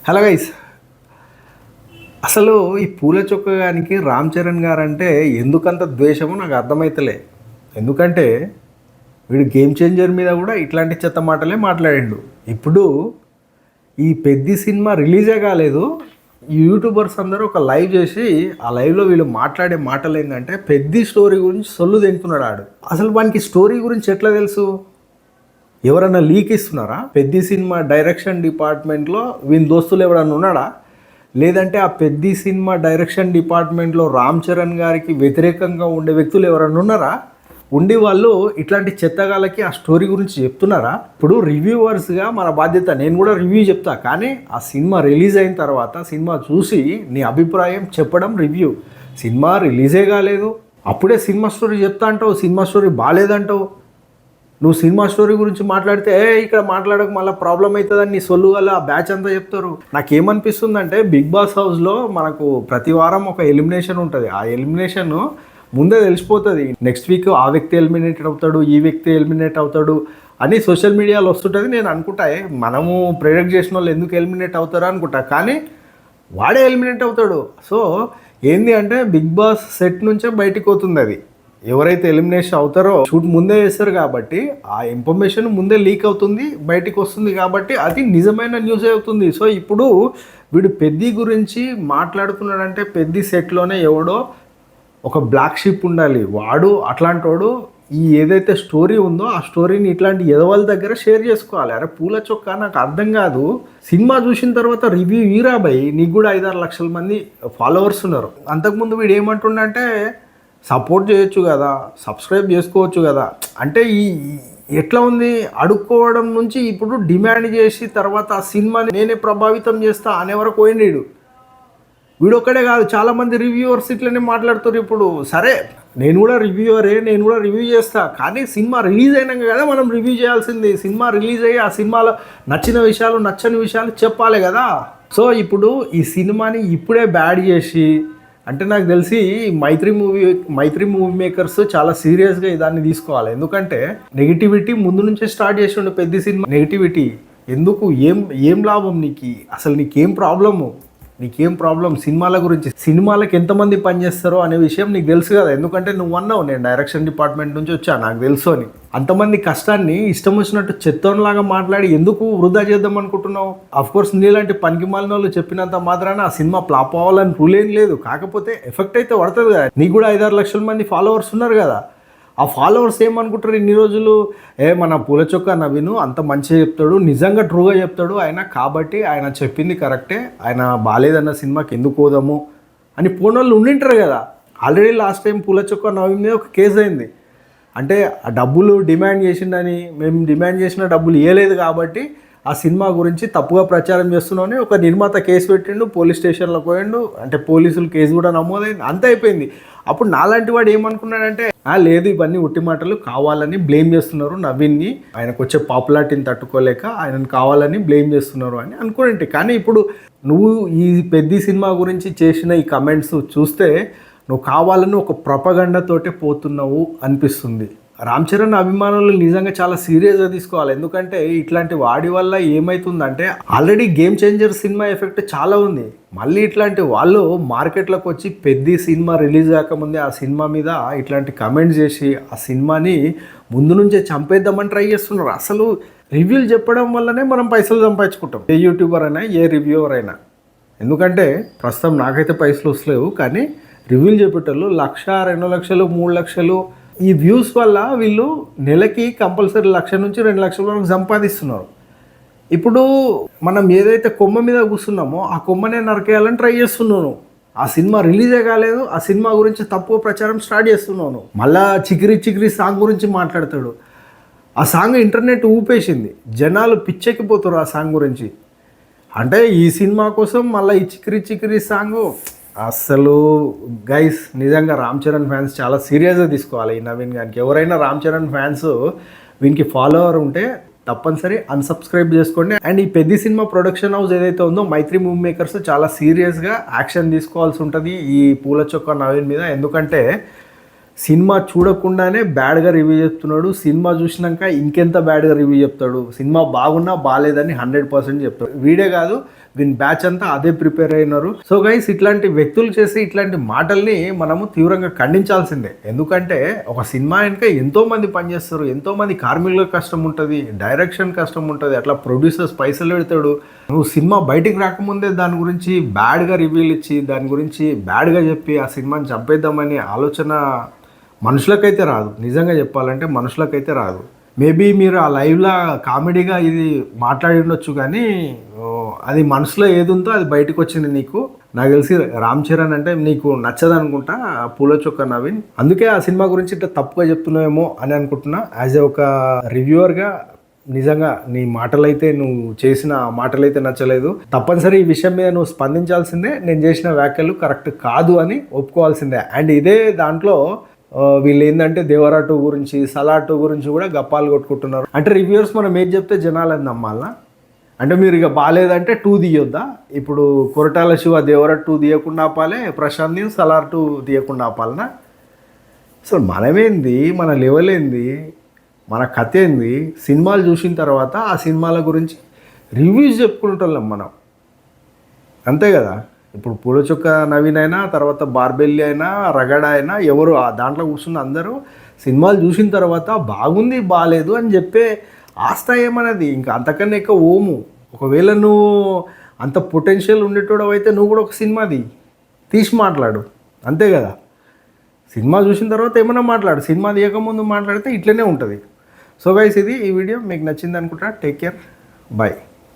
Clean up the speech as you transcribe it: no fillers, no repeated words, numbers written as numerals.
Hello guys, అసలు ఈ పూల చొక్కగానికి రామ్ చరణ్ గారు అంటే ఎందుకంత ద్వేషమో నాకు అర్థమైతలే. ఎందుకంటే వీడు గేమ్ చేంజర్ మీద కూడా ఇట్లాంటి చెత్త మాటలే మాట్లాడిండు. ఇప్పుడు ఈ పెద్ద సినిమా రిలీజే కాలేదు, ఈ యూట్యూబర్స్ అందరూ ఒక లైవ్ చేసి ఆ లైవ్లో వీళ్ళు మాట్లాడే మాటలు ఏంటంటే పెద్ద స్టోరీ గురించి సొల్లు తింటున్నాడు ఆడు. అసలు వానికి స్టోరీ గురించి ఎట్లా తెలుసు? ఎవరన్నా లీక్ ఇస్తున్నారా? పెద్ద సినిమా డైరెక్షన్ డిపార్ట్మెంట్లో వీని దోస్తులు ఎవరన్నా ఉన్నాడా? లేదంటే ఆ పెద్ద సినిమా డైరెక్షన్ డిపార్ట్మెంట్లో రామ్ చరణ్ గారికి వ్యతిరేకంగా ఉండే వ్యక్తులు ఎవరన్నా ఉన్నారా? ఉండి వాళ్ళు ఇట్లాంటి చెత్తగాలకి ఆ స్టోరీ గురించి చెప్తున్నారా? ఇప్పుడు రివ్యూవర్స్గా మన బాధ్యత, నేను కూడా రివ్యూ చెప్తా, కానీ ఆ సినిమా రిలీజ్ అయిన తర్వాత సినిమా చూసి నీ అభిప్రాయం చెప్పడం రివ్యూ. సినిమా రిలీజే కాలేదు, అప్పుడే సినిమా స్టోరీ చెప్తా అంటావు, సినిమా స్టోరీ బాగాలేదంటావు. నువ్వు సినిమా స్టోరీ గురించి మాట్లాడితే ఇక్కడ మాట్లాడక మళ్ళీ ప్రాబ్లం అవుతుందని నీ సొల్లు గల ఆ బ్యాచ్ అంతా చెప్తారు. నాకేమనిపిస్తుందంటే బిగ్ బాస్ హౌస్లో మనకు ప్రతి వారం ఒక ఎలిమినేషన్ ఉంటుంది. ఆ ఎలిమినేషన్ ముందే తెలిసిపోతుంది. నెక్స్ట్ వీక్ ఆ వ్యక్తి ఎలిమినేట్ అవుతాడు, ఈ వ్యక్తి ఎలిమినేట్ అవుతాడు అని సోషల్ మీడియాలో వస్తుంటుంది. నేను అనుకుంటా మనము ప్రెడిక్ట్ చేసిన వాళ్ళు ఎందుకు ఎలిమినేట్ అవుతారో అనుకుంటా, కానీ వాడే ఎలిమినేట్ అవుతాడు. సో ఏంది అంటే బిగ్ బాస్ సెట్ నుంచే బయటికి పోతుంది. అది ఎవరైతే ఎలిమినేషన్ అవుతారో షూట్ ముందే చేస్తారు కాబట్టి ఆ ఇన్ఫర్మేషన్ ముందే లీక్ అవుతుంది, బయటికి వస్తుంది, కాబట్టి అది నిజమైన న్యూస్ అవుతుంది. సో ఇప్పుడు వీడు పెద్ద గురించి మాట్లాడుతున్నాడంటే పెద్ద సెట్లోనే ఎవడో ఒక బ్లాక్ షిప్ ఉండాలి. వాడు అట్లాంటి వాడు ఈ ఏదైతే స్టోరీ ఉందో ఆ స్టోరీని ఇట్లాంటి ఎదవాళ్ళ దగ్గర షేర్ చేసుకోవాలి. అరే పూల చొక్క నాకు అర్థం కాదు, సినిమా చూసిన తర్వాత రివ్యూ ఈరాబాయి, నీకు కూడా 5-6 లక్షల మంది ఫాలోవర్స్ ఉన్నారు. అంతకుముందు వీడు ఏమంటుండంటే సపోర్ట్ చేయొచ్చు కదా, సబ్స్క్రైబ్ చేసుకోవచ్చు కదా. అంటే ఈ ఎట్లా ఉంది, అడుక్కోవడం నుంచి ఇప్పుడు డిమాండ్ చేసి తర్వాత ఆ సినిమాని నేనే ప్రభావితం చేస్తా అనే వరకు పోయిండు. వీడు ఒక్కడే కాదు, చాలామంది రివ్యూవర్స్ ఇట్లనే మాట్లాడుతారు. ఇప్పుడు సరే నేను కూడా రివ్యూవరే, నేను కూడా రివ్యూ చేస్తా, కానీ సినిమా రిలీజ్ అయినాక కదా మనం రివ్యూ చేయాల్సింది. సినిమా రిలీజ్ అయ్యి ఆ సినిమాలో నచ్చిన విషయాలు నచ్చని విషయాలు చెప్పాలి కదా. సో ఇప్పుడు ఈ సినిమాని ఇప్పుడే బ్యాడ్ చేసి, అంటే నాకు తెలిసి మైత్రి మూవీ మేకర్స్ చాలా సీరియస్గా దాన్ని తీసుకోవాలి. ఎందుకంటే నెగిటివిటీ ముందు నుంచే స్టార్ట్ చేసి ఉండే పెద్ద సినిమా నెగిటివిటీ ఎందుకు, ఏం లాభం నీకు, అసలు నీకేం ప్రాబ్లం సినిమాల గురించి, సినిమాలకు ఎంతమంది పనిచేస్తారో అనే విషయం నీకు తెలుసు కదా. ఎందుకంటే నువ్వు అన్నావు నేను డైరెక్షన్ డిపార్ట్మెంట్ నుంచి వచ్చా, నాకు తెలుసు అని. అంతమంది కష్టాన్ని ఇష్టం వచ్చినట్టు చెత్తోన్లాగా మాట్లాడి ఎందుకు వృధా చేద్దాం అనుకుంటున్నావు? అఫ్కోర్స్ నీలాంటి పనికి మాలిన వాళ్ళు చెప్పినంత మాత్రాన ఆ సినిమా ఫ్లాప్ అవ్వాలని రూల్ ఏం లేదు. కాకపోతే ఎఫెక్ట్ అయితే పడుతుంది కదా. నీకు కూడా 5-6 లక్షల మంది ఫాలోవర్స్ ఉన్నారు కదా. ఆ ఫాలోవర్స్ ఏమనుకుంటారు ఇన్ని రోజులు, మన పూల చొక్క నవీను అంత మంచిగా చెప్తాడు, నిజంగా ట్రూగా చెప్తాడు ఆయన, కాబట్టి ఆయన చెప్పింది కరెక్టే, ఆయన బాగాలేదన్న సినిమాకి ఎందుకు పోదాము అని పోనోళ్ళు ఉండింటారు కదా. ఆల్రెడీ లాస్ట్ టైం పూల చొక్క నవీన్ మీద ఒక కేసు అయింది. అంటే ఆ డబ్బులు డిమాండ్ చేసిండని, మేము డిమాండ్ చేసిన డబ్బులు ఇవ్వలేదు కాబట్టి ఆ సినిమా గురించి తప్పుగా ప్రచారం చేస్తున్నామని ఒక నిర్మాత కేసు పెట్టిండు, పోలీస్ స్టేషన్లో పోయిండు, అంటే పోలీసులు కేసు కూడా నమోదైంది, అంత అయిపోయింది. అప్పుడు నాలాంటి వాడు ఏమనుకున్నాడంటే లేదు ఇవన్నీ ఉట్టి మాటలు, కావాలని బ్లేమ్ చేస్తున్నారు నవీన్ని, ఆయనకు వచ్చే పాపులారిటీని తట్టుకోలేక ఆయనను కావాలని బ్లేమ్ చేస్తున్నారు అని అనుకోండి. కానీ ఇప్పుడు నువ్వు ఈ పెద్ద సినిమా గురించి చేసిన ఈ కమెంట్స్ చూస్తే నువ్వు కావాలని ఒక ప్రొపగండాతోటే పోతున్నావు అనిపిస్తుంది. రామ్ చరణ్ అభిమానులు నిజంగా చాలా సీరియస్గా తీసుకోవాలి. ఎందుకంటే ఇట్లాంటి వాడి వల్ల ఏమవుతుందంటే already game changer cinema effect చాలా ఉంది. మళ్ళీ ఇట్లాంటి వాళ్ళు మార్కెట్లోకి వచ్చి పెద్ద సినిమా రిలీజ్ కాకముందే ఆ సినిమా మీద ఇట్లాంటి కమెంట్స్ చేసి ఆ సినిమాని ముందు నుంచే చంపేద్దామని ట్రై చేస్తున్నారు. అసలు రివ్యూలు చెప్పడం వల్లనే మనం పైసలు సంపాదించుకుంటాం, ఏ యూట్యూబర్ అయినా ఏ రివ్యూవర్ అయినా. ఎందుకంటే ప్రస్తుతం నాకైతే పైసలు వస్తలేవు, కానీ రివ్యూలు చెప్పేటోళ్ళు 1,00,000, 2 లక్షలు, 3 లక్షలు ఈ వ్యూస్ వల్ల వీళ్ళు నెలకి కంపల్సరీ 1,00,000 నుంచి 2 లక్షల వరకు సంపాదిస్తున్నారు. ఇప్పుడు మనం ఏదైతే కొమ్మ మీద కూర్చున్నామో ఆ కొమ్మనే నరికేయాలని ట్రై చేస్తున్నాను. ఆ సినిమా రిలీజే కాలేదు, ఆ సినిమా గురించి తక్కువ ప్రచారం స్టార్ట్ చేస్తున్నాను. మళ్ళా చికిరి సాంగ్ గురించి మాట్లాడతాడు. ఆ సాంగ్ ఇంటర్నెట్ ఊపేసింది, జనాలు పిచ్చెక్కిపోతారు ఆ సాంగ్ గురించి. అంటే ఈ సినిమా కోసం మళ్ళీ ఈ చికిరి సాంగ్ అసలు గైస్ నిజంగా రామ్ చరణ్ ఫ్యాన్స్ చాలా సీరియస్గా తీసుకోవాలి ఈ నవీన్ గారికి. ఎవరైనా రామ్ చరణ్ ఫ్యాన్స్ వీనికి ఫాలోవర్ ఉంటే తప్పనిసరి అన్సబ్స్క్రైబ్ చేసుకోండి. అండ్ ఈ పెద్ద సినిమా ప్రొడక్షన్ హౌస్ ఏదైతే ఉందో మైత్రి మూవీ మేకర్స్ చాలా సీరియస్గా యాక్షన్ తీసుకోవాల్సి ఉంటుంది ఈ పూల చొక్క నవీన్ మీద. ఎందుకంటే సినిమా చూడకుండానే బ్యాడ్గా రివ్యూ చెప్తున్నాడు, సినిమా చూసినాక ఇంకెంత బ్యాడ్గా రివ్యూ చెప్తాడు. సినిమా బాగున్నా బాగాలేదని 100% చెప్తాడు. వీడే కాదు వీని బ్యాచ్ అంతా అదే ప్రిపేర్ అయినారు. సో గైస్, ఇట్లాంటి వ్యక్తులు చేసి ఇట్లాంటి మాటల్ని మనము తీవ్రంగా ఖండించాల్సిందే. ఎందుకంటే ఒక సినిమా వెనుక ఎంతో మంది పనిచేస్తారు, ఎంతో మంది కార్మికుల కష్టం ఉంటుంది, డైరెక్షన్ కష్టం ఉంటుంది, అట్లా ప్రొడ్యూసర్స్ పైసలు పెడతాడు. నువ్వు సినిమా బయటికి రాకముందే దాని గురించి బ్యాడ్గా రివ్యూలు ఇచ్చి దాని గురించి బ్యాడ్గా చెప్పి ఆ సినిమాని చంపేద్దామని ఆలోచన మనుషులకైతే రాదు. నిజంగా చెప్పాలంటే మనుషులకైతే రాదు. మేబీ మీరు ఆ లైవ్లో కామెడీగా ఇది మాట్లాడి ఉండొచ్చు, కానీ అది మనసులో ఏది ఉందో అది బయటకు వచ్చింది నీకు. నాకు తెలిసి రామ్ చరణ్ అంటే నీకు నచ్చదు అనుకుంటా, పూల చొక్క నవీన్. అందుకే ఆ సినిమా గురించి ఇట్లా తప్పుగా చెప్తున్నావేమో అని అనుకుంటున్నా. యాజ్ ఏ ఒక రివ్యూవర్గా నిజంగా నీ మాటలైతే, నువ్వు చేసిన మాటలైతే నచ్చలేదు. తప్పనిసరి ఈ విషయం మీద నువ్వు స్పందించాల్సిందే. నేను చేసిన వ్యాఖ్యలు కరెక్ట్ కాదు అని ఒప్పుకోవాల్సిందే. అండ్ ఇదే దాంట్లో వీళ్ళు ఏంటంటే దేవరా 2 గురించి, సలార్ 2 గురించి కూడా గప్పాలు కొట్టుకుంటున్నారు. అంటే రివ్యూవర్స్ మనం ఏది చెప్తే జనాలని నమ్మాలా? అంటే మీరు ఇక బాగాలేదంటే 2 తీయొద్దా? ఇప్పుడు కొరటాల శివ దేవరా 2 తీయకుండా ఆపాలే, ప్రశాంత్ నీల్ సలార్ 2 తీయకుండా ఆపాలనా? అసలు మనమేంది, మన లెవెల్ ఏంది, మన కథ ఏంది? సినిమాలు చూసిన తర్వాత ఆ సినిమాల గురించి రివ్యూస్ చెప్పుకుంటున్నాం మనం, అంతే కదా. ఇప్పుడు పూలచొక్క నవీన్ అయినా, తర్వాత బార్బెల్లి అయినా, రగడ అయినా, ఎవరు ఆ దాంట్లో కూర్చున్న అందరూ సినిమాలు చూసిన తర్వాత బాగుంది బాగాలేదు అని చెప్పే ఆస్థ ఏమన్నది. ఇంకా అంతకన్నా ఎక్కువ ఓము. ఒకవేళ నువ్వు అంత పొటెన్షియల్ ఉండేటోడు అయితే నువ్వు కూడా ఒక సినిమాది తీసి మాట్లాడు, అంతే కదా. సినిమా చూసిన తర్వాత ఏమైనా మాట్లాడు, సినిమా తీయకముందు మాట్లాడితే ఇట్లనే ఉంటుంది. సో గైస్, ఇది ఈ వీడియో మీకు నచ్చింది అనుకుంటా. Take care, bye.